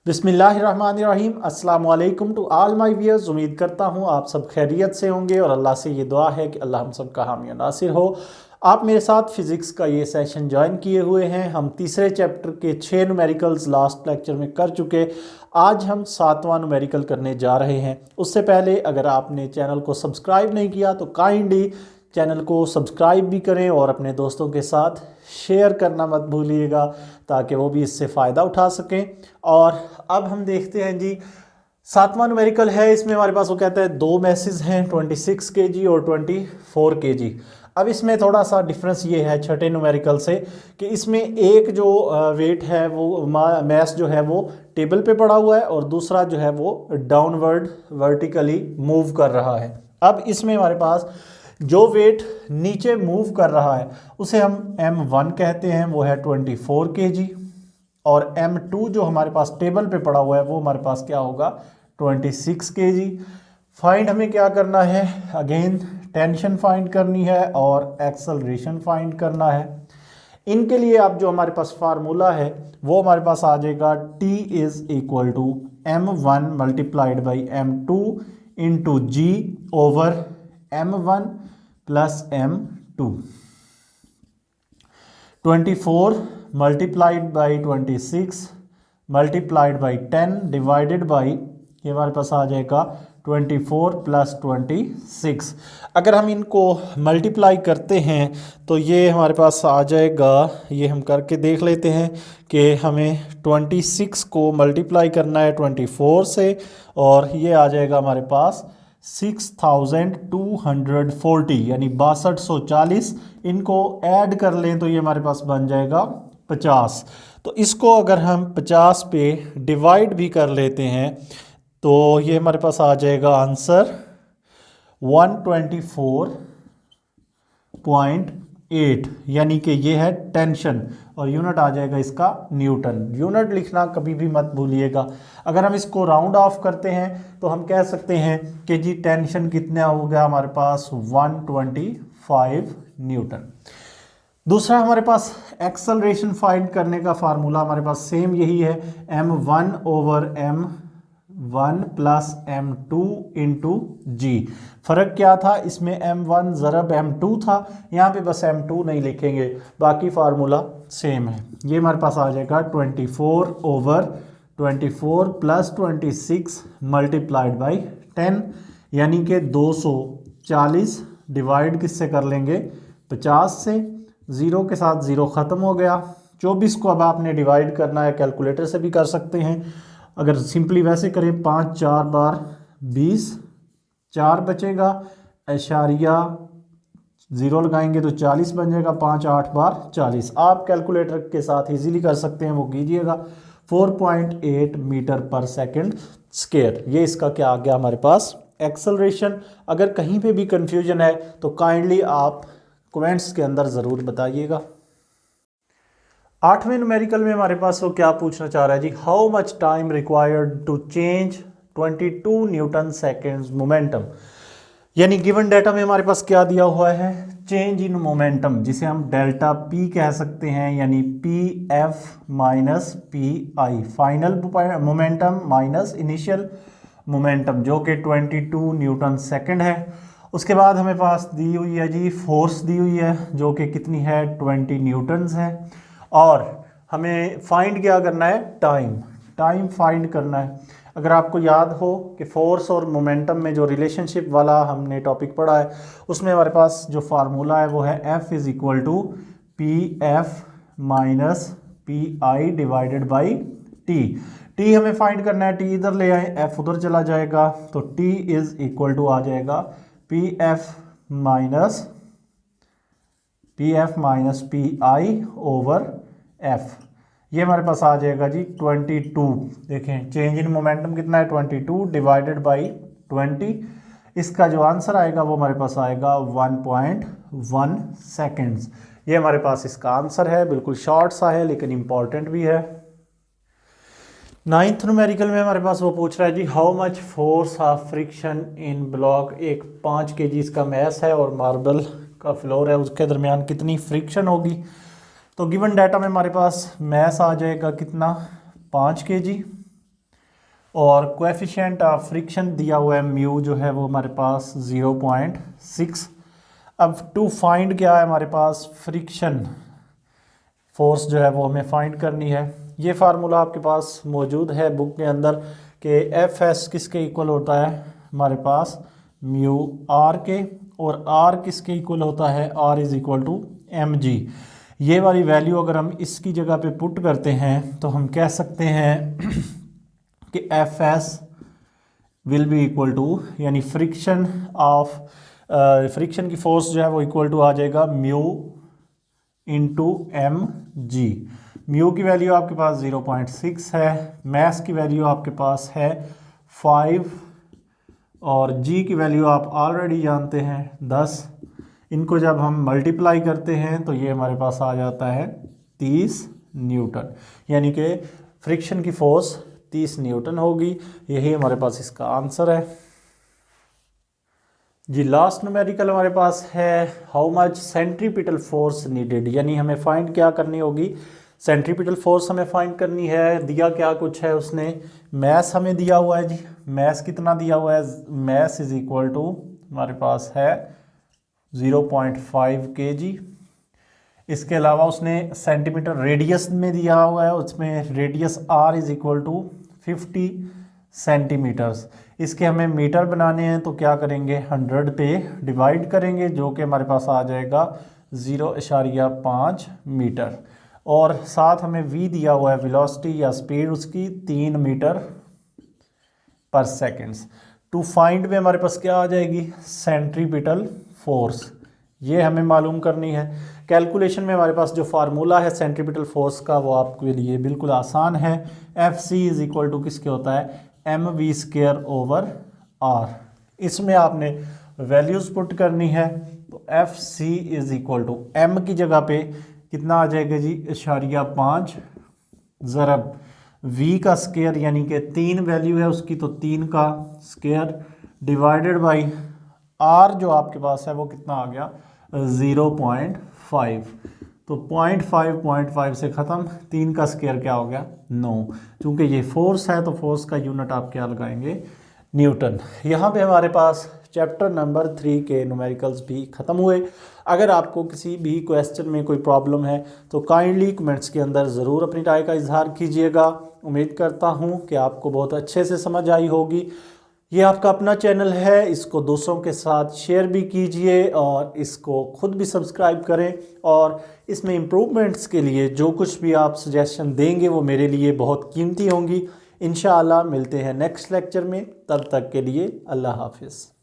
बिस्मिल्लाहिर्रहमानिर्रहीम। अस्सलाम वालेकुम टू ऑल माय व्यूअर्स। उम्मीद करता हूँ आप सब खैरियत से होंगे और अल्लाह से ये दुआ है कि अल्लाह हम सब का हामी और नासिर हो। आप मेरे साथ फ़िज़िक्स का ये सेशन ज्वाइन किए हुए हैं। हम तीसरे चैप्टर के 6 न्यूमेरिकल्स लास्ट लेक्चर में कर चुके। आज हम 7वां न्यूमेरिकल करने जा रहे हैं। उससे पहले अगर आपने चैनल को सब्सक्राइब नहीं किया तो काइंडली चैनल को सब्सक्राइब भी करें और अपने दोस्तों के साथ शेयर करना मत भूलिएगा ताकि वो भी इससे फ़ायदा उठा सकें। और अब हम देखते हैं जी 7वां न्यूमेरिकल है। इसमें हमारे पास वो कहता है दो मैसेज हैं 26 kg और 24 kg। अब इसमें थोड़ा सा डिफरेंस ये है छठे न्यूमेरिकल से कि इसमें एक जो वेट है वो मैस जो है वो टेबल पे पड़ा हुआ है और दूसरा जो है वो डाउनवर्ड वर्टिकली मूव कर रहा है। अब इसमें हमारे पास जो वेट नीचे मूव कर रहा है उसे हम M1 कहते हैं, वो है 24 kg। और M2 जो हमारे पास टेबल पे पड़ा हुआ है वो हमारे पास क्या होगा 26 kg। फाइंड हमें क्या करना है, अगेन टेंशन फाइंड करनी है और एक्सेलरेशन फाइंड करना है। इनके लिए आप जो हमारे पास फार्मूला है वो हमारे पास आ जाएगा T is equal to M1 multiplied by M2 into G over M1 plus M2। 24 multiplied by 26 multiplied by 10 divided by ये हमारे पास आ जाएगा 24 प्लस 26। अगर हम इनको मल्टीप्लाई करते हैं तो ये हमारे पास आ जाएगा, ये हम करके देख लेते हैं कि हमें 26 को मल्टीप्लाई करना है 24 से और ये आ जाएगा हमारे पास 6240 यानी 6240। इनको ऐड कर लें तो ये हमारे पास बन जाएगा 50। तो इसको अगर हम 50 पे डिवाइड भी कर लेते हैं तो ये हमारे पास आ जाएगा आंसर 124.8 यानी कि ये है टेंशन और यूनिट आ जाएगा इसका न्यूटन। यूनिट लिखना कभी भी मत भूलिएगा। अगर हम इसको राउंड ऑफ करते हैं तो हम कह सकते हैं कि जी टेंशन कितना हो गया हमारे पास 125 न्यूटन। दूसरा हमारे पास एक्सेलरेशन फाइंड करने का फार्मूला हमारे पास सेम यही है, M1 over M1 plus M2 into जी। फ़र्क क्या था, इसमें M1 ज़रब M2 था, यहाँ पे बस M2 नहीं लिखेंगे, बाकी फार्मूला सेम है। ये हमारे पास आ जाएगा 24 ओवर 24 प्लस 26 मल्टीप्लाइड बाई 10 यानी कि 240 डिवाइड किससे कर लेंगे 50 से। ज़ीरो के साथ ज़ीरो ख़त्म हो गया। 24 को अब आपने डिवाइड करना है, कैलकुलेटर से भी कर सकते हैं। अगर सिंपली वैसे करें 5 4 बार 20, 4 बचेगा, इशारिया 0 लगाएंगे तो 40 बन जाएगा, 5 8 बार 40। आप कैलकुलेटर के साथ इजीली कर सकते हैं, वो कीजिएगा। 4.8 मीटर पर सेकंड स्क्वायर। ये इसका क्या आ गया हमारे पास एक्सेलरेशन। अगर कहीं पे भी कंफ्यूजन है तो काइंडली आप कमेंट्स के अंदर ज़रूर बताइएगा। 8वें न्यूमेरिकल में हमारे पास वो क्या पूछना चाह रहा है जी, how much time required to change 22 newton seconds momentum. यानी गिवन डाटा में हमारे पास क्या दिया हुआ है, चेंज इन मोमेंटम, जिसे हम डेल्टा पी कह सकते हैं, यानी पी एफ माइनस पी आई, final momentum minus initial momentum, जो कि 22 न्यूटन सेकेंड है। उसके बाद हमें पास दी हुई है जी फोर्स दी हुई है जो कि कितनी है 20 न्यूटन्स है। और हमें फाइंड क्या करना है, टाइम फाइंड करना है। अगर आपको याद हो कि फोर्स और मोमेंटम में जो रिलेशनशिप वाला हमने टॉपिक पढ़ा है उसमें हमारे पास जो फार्मूला है वो है F is equal to P F minus P I divided by T हमें फाइंड करना है। टी इधर ले आए, F उधर चला जाएगा, तो T इज़ इक्वल टू आ जाएगा पी एफ माइनस पी आई ओवर एफ। ये हमारे पास आ जाएगा जी 22। देखें चेंज इन मोमेंटम कितना है 22 डिवाइडेड बाई 20। इसका जो आंसर आएगा वो हमारे पास आएगा 1.1 सेकेंड्स। ये हमारे पास इसका आंसर है, बिल्कुल शॉर्ट सा है लेकिन इंपॉर्टेंट भी है। 9th न्यूमेरिकल में हमारे पास वो पूछ रहा है जी, how much force of friction in block. एक 5 kg इसका मैस है और मार्बल का फ्लोर है, उसके दरमियान कितनी फ्रिक्शन होगी। तो गिवन डाटा में हमारे पास मैस आ जाएगा कितना 5 kg। और कोएफिशिएंट ऑफ फ्रिक्शन दिया हुआ है म्यू जो है वो हमारे पास 0.6। अब टू फाइंड क्या है हमारे पास, फ्रिक्शन फोर्स जो है वो हमें फाइंड करनी है। ये फार्मूला आपके पास मौजूद है बुक के अंदर कि एफ एस किसके इक्वल होता है हमारे पास म्यू आर के, और आर किसके इक्वल होता है, R is equal to M G. ये वाली वैल्यू अगर हम इसकी जगह पे पुट करते हैं तो हम कह सकते हैं कि F S will be equal to, यानी फ्रिक्शन ऑफ फ्रिक्शन की फोर्स जो है वो इक्वल टू आ जाएगा mu into M G. Mu की वैल्यू आपके पास 0.6 है, मैस की वैल्यू आपके पास है 5, और जी की वैल्यू आप ऑलरेडी जानते हैं 10। इनको जब हम मल्टीप्लाई करते हैं तो ये हमारे पास आ जाता है 30 न्यूटन, यानी कि फ्रिक्शन की फोर्स 30 न्यूटन होगी। यही हमारे पास इसका आंसर है जी। लास्ट न्यूमेरिकल हमारे पास है how much centripetal force needed, यानी हमें फाइंड क्या करनी होगी, सेंट्रीपिटल फोर्स हमें फाइंड करनी है। दिया क्या कुछ है उसने, मैस हमें दिया हुआ है जी, मैस कितना दिया हुआ है, मैस इज इक्वल टू हमारे पास है 0.5 kg। इसके अलावा उसने सेंटीमीटर रेडियस में दिया हुआ है, उसमें radius R is equal to 50 centimetres. इसके हमें मीटर बनाने हैं तो क्या करेंगे, 100 पे डिवाइड करेंगे, जो कि हमारे पास आ जाएगा 0.5 मीटर। और साथ हमें v दिया हुआ है वेलोसिटी या स्पीड उसकी 3 मीटर पर सेकेंड्स। टू फाइंड में हमारे पास क्या आ जाएगी, सेंट्रीपिटल फोर्स, ये हमें मालूम करनी है। कैलकुलेशन में हमारे पास जो फार्मूला है सेंट्रीपिटल फोर्स का वो आपके लिए बिल्कुल आसान है। F C is equal to किसके होता है, M V square over R. इसमें आपने वैल्यूज़ पुट करनी है, तो F C is equal to M की जगह पे कितना आ जाएगा जी, 0.5 ज़रब v का स्क्वायर, यानी कि 3 वैल्यू है उसकी तो 3 का स्क्वायर, डिवाइडेड बाई r जो आपके पास है वो कितना आ गया 0.5। तो 0.5 से ख़त्म, 3 का स्क्वायर क्या हो गया 9। चूँकि ये फोर्स है तो फोर्स का यूनिट आप क्या लगाएंगे, न्यूटन। यहाँ पे हमारे पास चैप्टर नंबर 3 के न्यूमेरिकल्स भी ख़त्म हुए। अगर आपको किसी भी क्वेश्चन में कोई प्रॉब्लम है तो काइंडली कमेंट्स के अंदर ज़रूर अपनी राय का इजहार कीजिएगा। उम्मीद करता हूँ कि आपको बहुत अच्छे से समझ आई होगी। ये आपका अपना चैनल है, इसको दूसरों के साथ शेयर भी कीजिए और इसको खुद भी सब्सक्राइब करें, और इसमें इम्प्रूवमेंट्स के लिए जो कुछ भी आप सजेशन देंगे वो मेरे लिए बहुत कीमती होंगी। इंशाअल्लाह मिलते हैं नेक्स्ट लेक्चर में, तब तक के लिए अल्लाह हाफिज़।